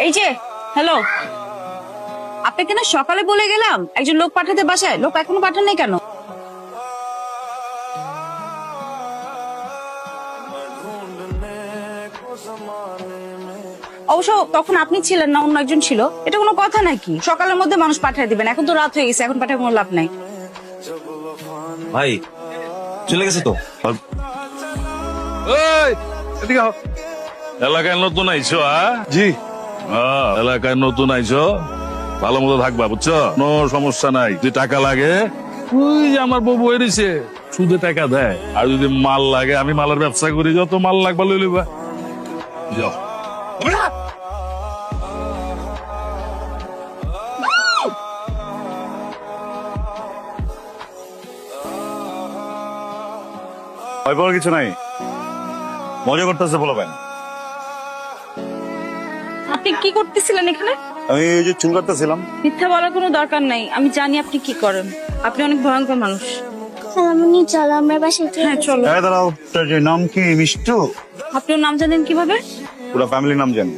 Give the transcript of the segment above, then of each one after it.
এই যে হ্যালো, আপনাকে না সকালে বলে গেলাম একজন লোক পাঠাতে বাসায়, লোক এখনো পাঠান নাই কেন? অবশ্য তখন আপনি ছিলেন না, অন্য একজন ছিল। এটা কোনো কথা নাকি? সকালের মধ্যে মানুষ পাঠিয়ে দিবেন, এখন তো রাত হয়ে গেছে, এখন পাঠায় কোনো লাভ নাই। ভাই চলে গেছে তো। এলাকায় নতুন আইছো? জি এলাকায় নতুন আইছো, ভালো মতো থাকবা, বুঝছো? কোনো সমস্যা নাই। যদি টাকা লাগে, ওই যে আমার বউ বই রয়েছে, সুদে টাকা দেয়। আর যদি মাল লাগে, আমি মালের ব্যবসা করি, যত মাল লাগবা লই লইবা। যাও। ভয় পাওয়ার কিছু নাই, মজা করতেছে বলো ভাই। আপনি কি করতেছিলেন এখানে? আমি এই যে চুল কাটতেছিলাম। মিথ্যা বলার কোনো দরকার নাই, আমি জানি আপনি কি করেন। আপনি অনেক ভয়ঙ্কর মানুষ। সালামুনি, চলো আমরা বাসায় যাই। হ্যাঁ চলো। দাঁড়াও, তোর যে নাম কি? মিষ্টু? আপনি ওর নাম জানেন কিভাবে? পুরো ফ্যামিলির নাম জানি।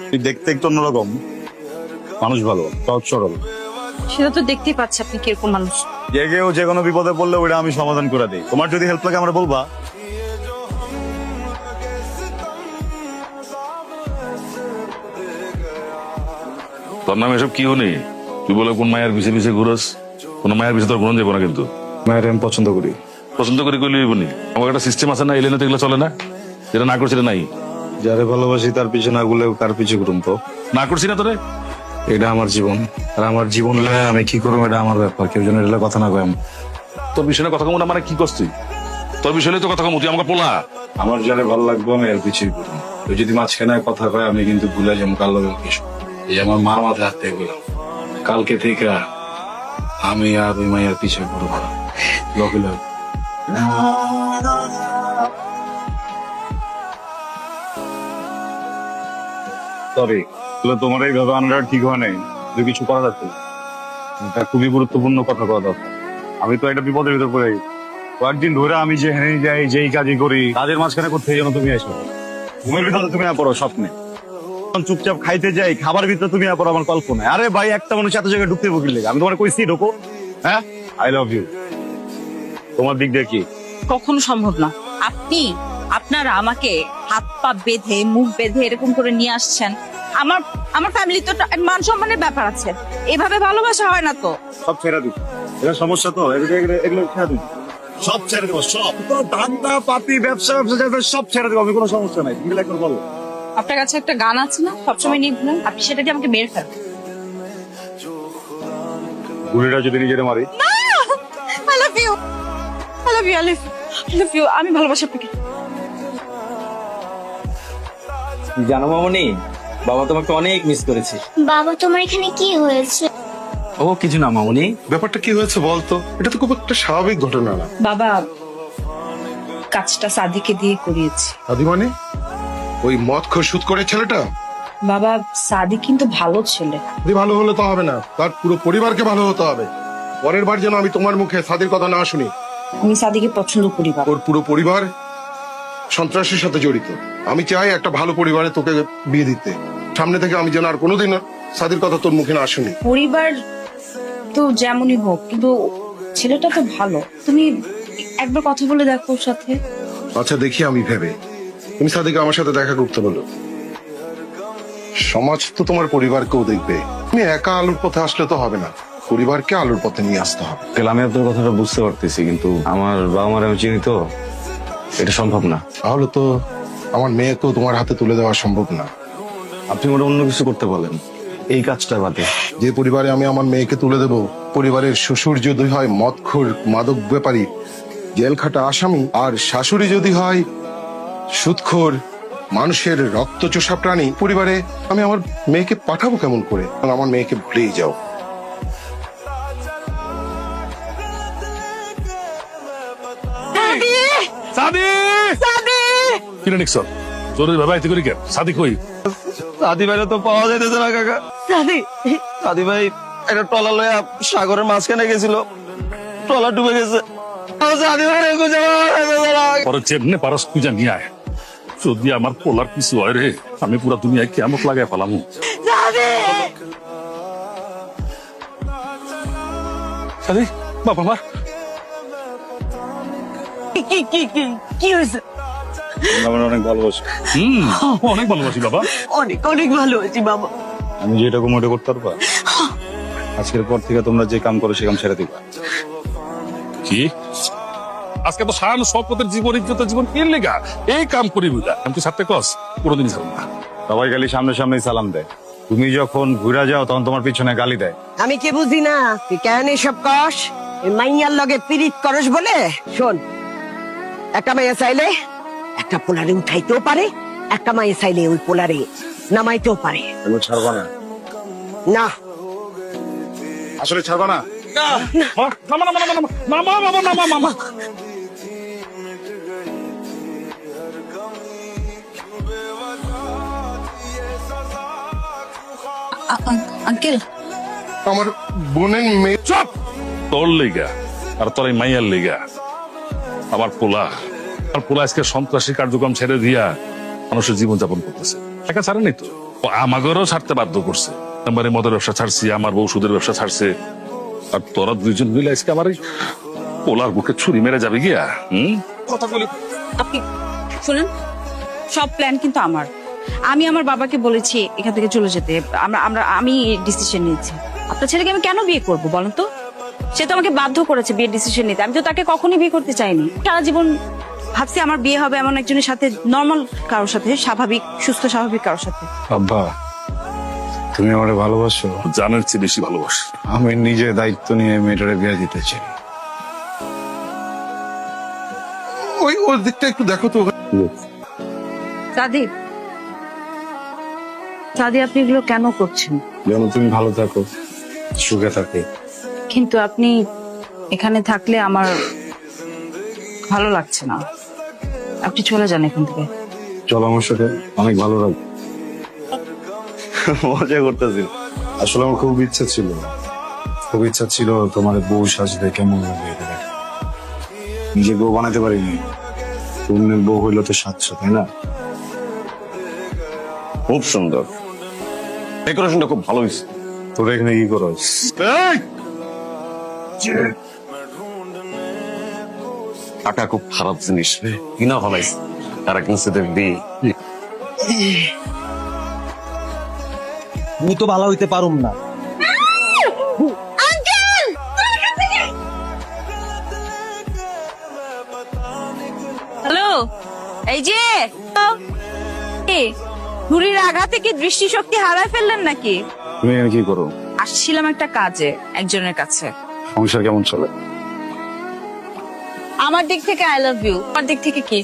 তুই দেখতে একটু অন্যরকম, মানুষ ভালো, সহজ সরল। সেটা তো দেখতেই পাচ্ছি আপনি কিরকম মানুষ। যে কেউ যে কোনো বিপদে পড়লে ওইটা আমি সমাধান করে দিই। তোমার যদি হেল্প লাগে আমরা বলবা। তোর নাম এসব কি হনি? তুই বলে কোন মায়ের পিছে পিছে ঘুরস? কোন মায়ের পিছে তোর ঘুরন যাবো না কিন্তু। মায়ের আমি পছন্দ করি। পছন্দ করে কইলি বনি। আমার একটা সিস্টেম আছে না, এলে না তো এগুলো চলে না। যেটা না করছি নাই, যারে ভালোবাসি তার পিছনে না ঘুরলে কার পিছু ঘুরুম তো? না করছি না তোরে। এটা আমার জীবন, আর আমার জীবন লয়ে আমি কি করবো এটা আমার ব্যাপার। কেউ যেন এটা কথা না কয়। তোর বিষয়ে কথা কম না, মানে কি করছিস? তোর বিষয়ে তো কথা কম, তুই আমাকে পোলা। আমার যারে ভালো লাগবে আমি এর পিছিয়ে ঘুরুম। তুই যদি মাঝখানে কথা কয় আমি কিন্তু ভুলে যাবো কাল লগে কিছু। এই আমার মা মাথায় হাত দিয়ে গেলাম, কালকে থেকে আমি আর ওই মায়ের পিছিয়ে ঘুরবো না। লগে লগে সরি, তোমার এইভাবে আনাটা ঠিক হয় নাই। যদি কিছু করা যাচ্ছে, এটা খুবই গুরুত্বপূর্ণ কথা করা দরকার। আমি তো একটা বিপদের ভিতর পড়ে কয়েকদিন ধরে আমি যেখানে যাই, যেই কাজই করি, কাজের মাঝখানে করতে যেন তুমি এসো। ঘুমের ভিতরে তুমি না পড়ো স্বপ্নে, চুপচাপ খাইতে যাই, খাবার ভিতরে তুমি না পড়ো আমার কল্পনায়। আরে ভাই, একটা মানুষ এত জায়গায় ঢুকতে বকিল লেগে, আমি তোমার কইছি ঢোকো। হ্যাঁ, আই লাভ ইউ। তোমার দিক দিয়ে কি? কখনো সম্ভব না। আপনি আপনারা আমাকে হাত পা বেঁধে, মুখ বেঁধে এরকম করে নিয়ে আসছেন। আমার আমার ফ্যামিলি তো মান সম্মানের ব্যাপার আছে, এভাবে ভালোবাসা হয় না তো। সব ছেড়ে দিই, এটা সমস্যা তো। এগুলো ছেড়ে দিই, সব ছেড়ে দেবো। সব ধান্দা পাতি ব্যবসা সব ছেড়ে দেবো আমি, কোনো সমস্যা নাই। তুমি একবার বলো। আপনার কাছে একটা গান আছে না, সবসময় নিয়ে ঘুরেন, আপনি সেটা দিয়ে আমাকে মেরে ফেলেন। গুলিটা যদি নিজের মারি? I love you, I love you, I love you. আমি ভালোবাসি আপনাকে। জানো মামনি, বাবা তোমাকে অনেক মিস করেছে। বাবা, তোমার এখানে কি হয়েছে? ও কিছু না মামনি। ব্যাপারটা কি হয়েছে বলতো? এটা তো খুব একটা স্বাভাবিক ঘটনা না। বাবা, কাজটা সাদিকে দিয়ে করিয়েছি। আদি মানে ওই মদ খোর সুদ করে ছেলেটা? বাবা, সাদি কিন্তু ভালো ছেলে। যদি ভালো হলে তো হবে না, তার পুরো পরিবারকে ভালো হতে হবে। পরের বার যেন আমি তোমার মুখে সাদির কথা না শুনি। আমি সাদিকে পছন্দ করি বাবা। ওর পুরো পরিবার সন্ত্রাসের সাথে জড়িত। আমি চাই একটা ভালো পরিবারে তোকে বিয়ে দিতে। সামনে থেকে আমি যেন আর কোনোদিন সাদির কথা তোর মুখে না শুনি। পরিবার তো যেমনই হোক, কিন্তু ছেলেটা তো ভালো। তুমি একবার কথা বলে দেখো ওর সাথে। আচ্ছা দেখি আমি ভেবে। তুমি সাদিকে আমার সাথে দেখা করতে বলো। সমাজ তো তোমার পরিবারকেও দেখবে। তুমি একা আলুর পথে আসলে তো হবে না, পরিবারকে আলুর পথে নিয়ে আসতে হবে। আমি আপনার কথাটা বুঝতে পারতেছি, কিন্তু আমার বাবা মার আমি চিনি তো, এটা সম্ভব না। তাহলে তো আমার মেয়েকেও তোমার হাতে তুলে দেওয়া সম্ভব না। আপনি ওরা অন্য কিছু করতে বলেন, এই কাজটা বাদে। যে পরিবারে আমি আমার মেয়েকে তুলে দেব, পরিবারের শ্বশুর যদি হয় মদখোর মাদক ব্যাপারী জেল খাটা আসামি, আর শাশুড়ি যদি হয় সুদখোর মানুষের রক্ত চোষা প্রাণী, পরিবারে আমি আমার মেয়েকে পাঠাবো কেমন করে? আমার মেয়েকে ভুলেই যাও। সাদি! কিনে নিকছ? জরুরি ভাবে আইতে করি কে? সাদি কই? সাদি ভাই তো পাওয়া যাইতেছে না কাকা। সাদি ভাই একটা ট্রলার লইয়া সাগরের মাঝখানে গেছিল, ট্রলার ডুবে গেছে। সাদি ভাই পরে যেমনে পারস তুই যা নিয়ে আয়। যদি আমার পোলার কিছু হয় রে, আমি পুরা দুনিয়ায় কেমন লাগাই ফেলামু। আরে বাবা মা, কি হয়েছে? আমার অনেক ভালোবাসি। অনেক ভালোবাসি বাবা। অনেক অনেক ভালো আছি বাবা। আমি যেটা মোটে করতে পারবা, আজকের পর থেকে তোমরা যে কাম করো সে কাম ছেড়ে দিবা। কি আজকে তো শান শপথের জীবন ইজ্জতের জীবন এর লেগা এই কাম করি বুঝা, আমি তো ছাড়তে কস কোনোদিনই ছাড়ব না। সবাই খালি সামনে সামনেই সালাম দেয়, তুমি যখন ঘুরা যাও তখন তোমার পিছনে গালি দেয়। আমি কি বুঝি না তুই কেন এসব কস? এই মাইয়ার লগে পিরিত করস বলে। শোন, একটা মাইয়া চাইলে একটা পোলারে উঠাইতেও পারে, একটা মাইয়া চাইলে ওই পোলারে নামাইতেও পারে। তুমি ছাড়বা না? না, আসলে ছাড়বা না? আঙ্কেল, আমার বোনের মেয়ে চুপ! তোর লেগা আর তোর এই মাইয়ার লেগা আমার পোলা আজকে সন্ত্রাসী কার্যক্রম ছেড়ে দিয়া মানুষের জীবন যাপন করতেছে। টাকা ছাড়েনি তো, ও আমাদেরও ছাড়তে বাধ্য করছে। নাম্বারে মদের ব্যবসা ছাড়ছি, আমার বউ সুদের ব্যবসা ছাড়ছে, আর তোরা দুইজন মিলে আজকে আমার এই পোলার বুকে ছুরি মেরে যাবে গিয়া। কথা বলি আপনি শুনুন, সব প্ল্যান কিন্তু আমার। আমি আমার বাবাকে বলেছি এখান থেকে চলে যেতে। আমি ডিসিশন নিয়েছি। আপনার ছেলেকে আমি কেন বিয়ে করব বলেন তো? সে তো আমাকে বাধ্য করেছে বিয়ের ডিসিশন নিতে। আমি তো তাকে কখনোই বিয়ে করতে চাইনি। সারা জীবন ভাবছি আমার বিয়ে হবে এমন একজনের সাথে, নর্মাল কারোর সাথে, স্বাভাবিক সুস্থ স্বাভাবিক কারোর সাথে। আব্বা, তুমি আমারে ভালোবাসো? জানার চেয়ে বেশি ভালোবাসি। আমি নিজে দায়িত্ব নিয়ে মেয়েটারে বিয়ে দিতে চাই। ওই ওর দিকটা একটু দেখো তো। সাদি, আপনি এগুলো কেন করছেন? যেন তুমি ভালো থাকো, সুখে থাকো। কিন্তু আপনি এখানে থাকলে আমার ভালো লাগছে না। আপনি চলে যান এখান থেকে। চলো আমার সাথে, অনেক ভালো লাগবে। মজা করতেছি। আসলে আমার খুব ইচ্ছা ছিল তোমার বউ সাজবে কেমন হবে এটা দেখা। নিজে বউ বানাতে পারিনি, তুমি বউ হইলো তো সাজছো, তাই না? খুব সুন্দর, ডেকোরেশনটা খুব ভালো হয়েছে। তোরা এখানে কি করো? টাকা খুব খারাপ জিনিস রে, কিনা ফলাইছে তারা কিনছে দেখবি। আমি তো ভালো হইতে পারুম না। হ্যালো, এই যে ঘুড়ির আঘাতে কি দৃষ্টিশক্তি হারায় ফেললেন নাকি? তুমি এখানে কি করো? আসছিলাম একটা কাজে একজনের কাছে। সংসার কেমন চলে? আমার দিক থেকে আই লাভ ইউ, আমার দিক থেকে কি?